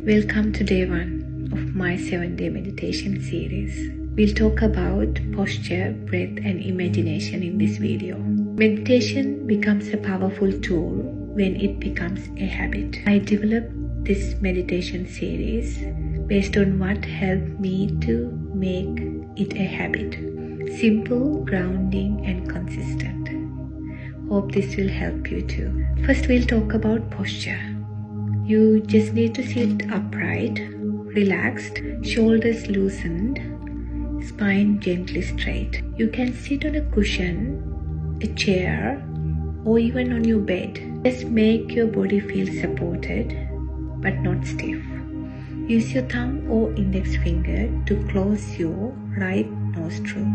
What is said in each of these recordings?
Welcome to day 1 of my 7-day meditation series. We'll talk about posture, breath and imagination in this video. Meditation becomes a powerful tool when it becomes a habit. I developed this meditation series based on what helped me to make it a habit. Simple, grounding and consistent. Hope this will help you too. First we'll talk about posture. You just need to sit upright, relaxed, shoulders loosened, spine gently straight. You can sit on a cushion, a chair, or even on your bed. Just make your body feel supported, but not stiff. Use your thumb or index finger to close your right nostril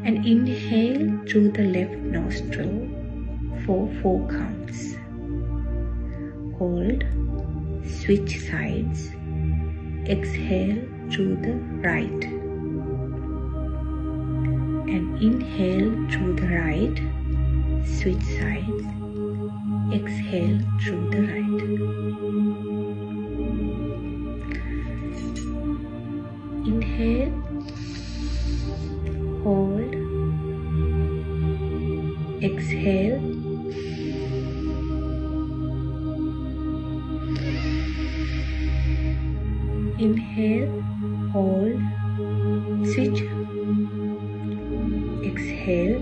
and inhale through the left nostril for 4 counts. Hold, switch sides, exhale through the right and inhale through the right, switch sides, exhale through the right. Inhale, hold, exhale, inhale, hold, switch, exhale,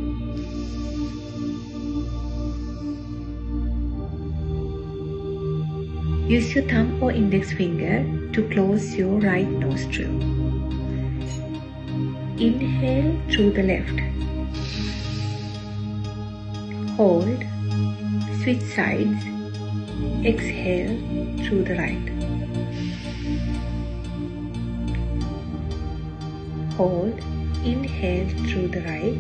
use your thumb or index finger to close your right nostril. Inhale through the left, hold, switch sides, exhale through the right. Hold, inhale through the right,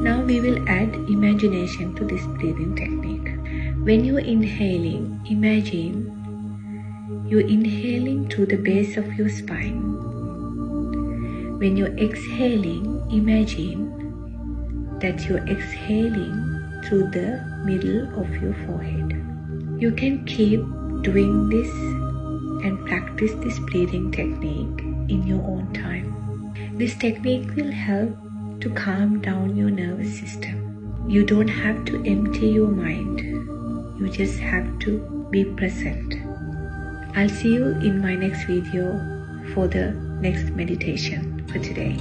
Now we will add imagination to this breathing technique. When you're inhaling, imagine you're inhaling through the base of your spine. When you're exhaling, imagine that you're exhaling through the middle of your forehead. You can keep doing this and practice this breathing technique in your own time. This technique will help to calm down your nervous system. You don't have to empty your mind. You just have to be present. I'll see you in my next video for the next meditation for today.